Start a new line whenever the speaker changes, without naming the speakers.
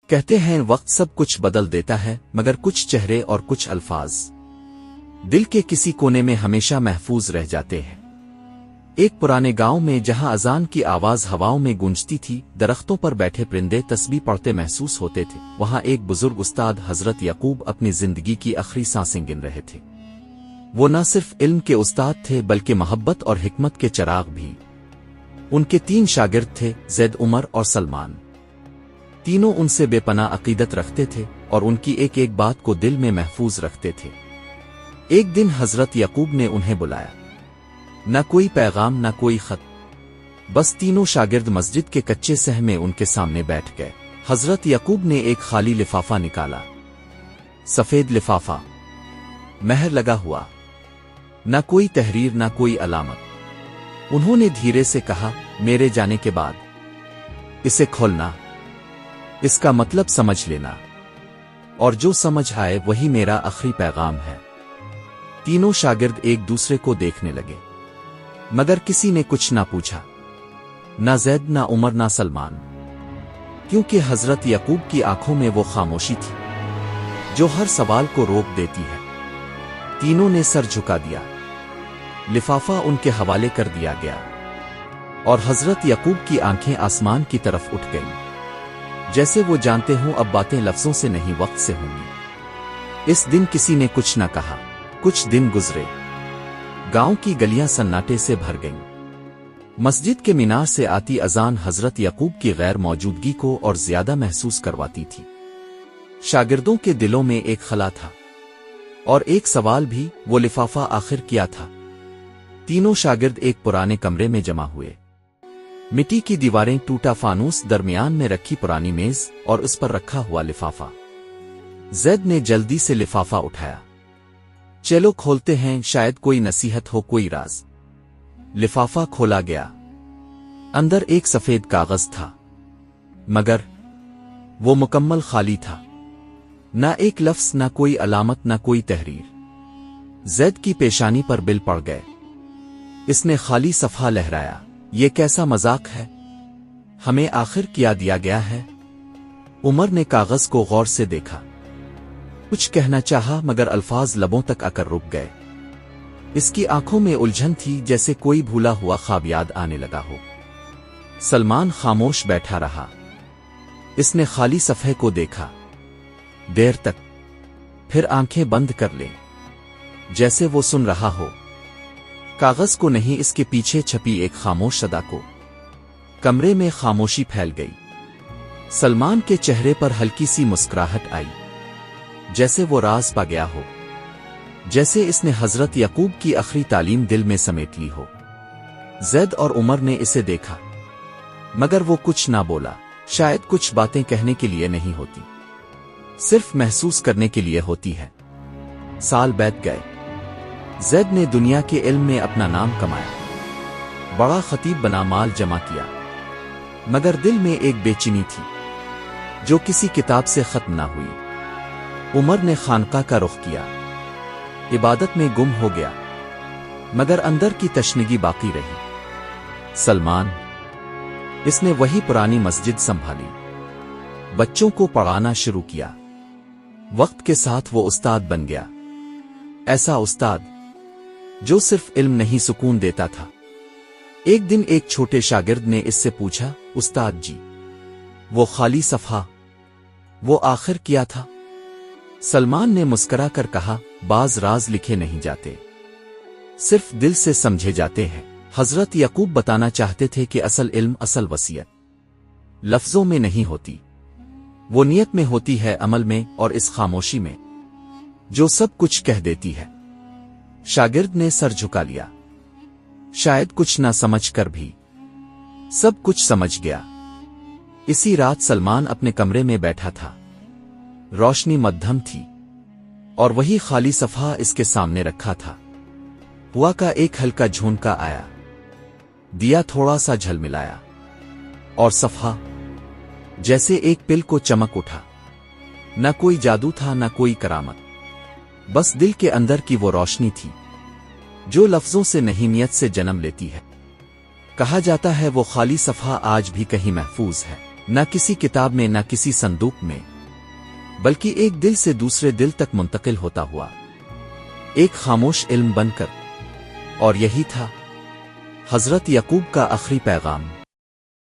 کہتے ہیں وقت سب کچھ بدل دیتا ہے، مگر کچھ چہرے اور کچھ الفاظ دل کے کسی کونے میں ہمیشہ محفوظ رہ جاتے ہیں۔ ایک پرانے گاؤں میں جہاں اذان کی آواز ہواؤں میں گونجتی تھی، درختوں پر بیٹھے پرندے تسبیح پڑھتے محسوس ہوتے تھے، وہاں ایک بزرگ استاد حضرت یعقوب اپنی زندگی کی آخری سانسیں گن رہے تھے۔ وہ نہ صرف علم کے استاد تھے بلکہ محبت اور حکمت کے چراغ بھی۔ ان کے 3 شاگرد تھے، زید، عمر اور سلمان۔ تینوں ان سے بے پناہ عقیدت رکھتے تھے اور ان کی ایک ایک بات کو دل میں محفوظ رکھتے تھے۔ ایک دن حضرت یعقوب نے انہیں بلایا، نہ کوئی پیغام نہ کوئی خط، بس تینوں شاگرد مسجد کے کچے صحن میں ان کے سامنے بیٹھ گئے۔ حضرت یعقوب نے ایک خالی لفافہ نکالا، سفید لفافہ، مہر لگا ہوا، نہ کوئی تحریر نہ کوئی علامت۔ انہوں نے دھیرے سے کہا، میرے جانے کے بعد اسے کھولنا، اس کا مطلب سمجھ لینا، اور جو سمجھ آئے وہی میرا آخری پیغام ہے۔ تینوں شاگرد ایک دوسرے کو دیکھنے لگے، مگر کسی نے کچھ نہ پوچھا، نہ زید نہ عمر نہ سلمان، کیونکہ حضرت یعقوب کی آنکھوں میں وہ خاموشی تھی جو ہر سوال کو روک دیتی ہے۔ تینوں نے سر جھکا دیا، لفافہ ان کے حوالے کر دیا گیا، اور حضرت یعقوب کی آنکھیں آسمان کی طرف اٹھ گئیں، جیسے وہ جانتے ہوں اب باتیں لفظوں سے نہیں وقت سے ہوں گی۔ اس دن کسی نے کچھ نہ کہا۔ کچھ دن گزرے، گاؤں کی گلیاں سناٹے سے بھر گئیں۔ مسجد کے مینار سے آتی اذان حضرت یعقوب کی غیر موجودگی کو اور زیادہ محسوس کرواتی تھی۔ شاگردوں کے دلوں میں ایک خلا تھا اور ایک سوال بھی، وہ لفافہ آخر کیا تھا؟ تینوں شاگرد ایک پرانے کمرے میں جمع ہوئے۔ مٹی کی دیواریں، ٹوٹا فانوس، درمیان میں رکھی پرانی میز اور اس پر رکھا ہوا لفافہ۔ زید نے جلدی سے لفافہ اٹھایا، چلو کھولتے ہیں، شاید کوئی نصیحت ہو، کوئی راز۔ لفافہ کھولا گیا، اندر ایک سفید کاغذ تھا، مگر وہ مکمل خالی تھا، نہ ایک لفظ، نہ کوئی علامت، نہ کوئی تحریر۔ زید کی پیشانی پر بل پڑ گئے، اس نے خالی صفحہ لہرایا، یہ کیسا مذاق ہے، ہمیں آخر کیا دیا گیا ہے؟ عمر نے کاغذ کو غور سے دیکھا، کچھ کہنا چاہا مگر الفاظ لبوں تک آ کر رک گئے۔ اس کی آنکھوں میں الجھن تھی، جیسے کوئی بھولا ہوا خواب یاد آنے لگا ہو۔ سلمان خاموش بیٹھا رہا، اس نے خالی صفحے کو دیکھا دیر تک، پھر آنکھیں بند کر لیں، جیسے وہ سن رہا ہو، کاغذ کو نہیں، اس کے پیچھے چھپی ایک خاموش صدا کو۔ کمرے میں خاموشی پھیل گئی۔ سلمان کے چہرے پر ہلکی سی مسکراہٹ آئی، جیسے وہ راز پا گیا ہو، جیسے اس نے حضرت یعقوب کی آخری تعلیم دل میں سمیٹ لی ہو۔ زید اور عمر نے اسے دیکھا، مگر وہ کچھ نہ بولا۔ شاید کچھ باتیں کہنے کے لیے نہیں ہوتی، صرف محسوس کرنے کے لیے ہوتی ہے۔ سال بیت گئے، زید نے دنیا کے علم میں اپنا نام کمایا، بڑا خطیب بنا، مال جمع کیا، مگر دل میں ایک بے چینی تھی جو کسی کتاب سے ختم نہ ہوئی۔ عمر نے خانقاہ کا رخ کیا، عبادت میں گم ہو گیا، مگر اندر کی تشنگی باقی رہی۔ سلمان، اس نے وہی پرانی مسجد سنبھالی، بچوں کو پڑھانا شروع کیا، وقت کے ساتھ وہ استاد بن گیا، ایسا استاد جو صرف علم نہیں سکون دیتا تھا۔ ایک دن ایک چھوٹے شاگرد نے اس سے پوچھا، استاد جی، وہ خالی صفحہ، وہ آخر کیا تھا؟ سلمان نے مسکرا کر کہا، بعض راز لکھے نہیں جاتے، صرف دل سے سمجھے جاتے ہیں۔ حضرت یعقوب بتانا چاہتے تھے کہ اصل علم، اصل وصیت لفظوں میں نہیں ہوتی، وہ نیت میں ہوتی ہے، عمل میں، اور اس خاموشی میں جو سب کچھ کہہ دیتی ہے۔ شاگرد نے سر جھکا لیا، شاید کچھ نہ سمجھ کر بھی سب کچھ سمجھ گیا۔ اسی رات سلمان اپنے کمرے میں بیٹھا تھا، روشنی مدھم تھی اور وہی خالی صفحہ اس کے سامنے رکھا تھا۔ ہوا کا ایک ہلکا جھونکا آیا، دیا تھوڑا سا جھلملایا، اور صفحہ جیسے ایک پل کو چمک اٹھا۔ نہ کوئی جادو تھا، نہ کوئی کرامت، بس دل کے اندر کی وہ روشنی تھی جو لفظوں سے نہیں، نیت سے جنم لیتی ہے۔ کہا جاتا ہے وہ خالی صفحہ آج بھی کہیں محفوظ ہے۔ نہ کسی کتاب میں نہ کسی صندوق میں، بلکہ ایک دل سے دوسرے دل تک منتقل ہوتا ہوا ایک خاموش علم بن کر۔ اور یہی تھا حضرت یعقوب کا آخری پیغام۔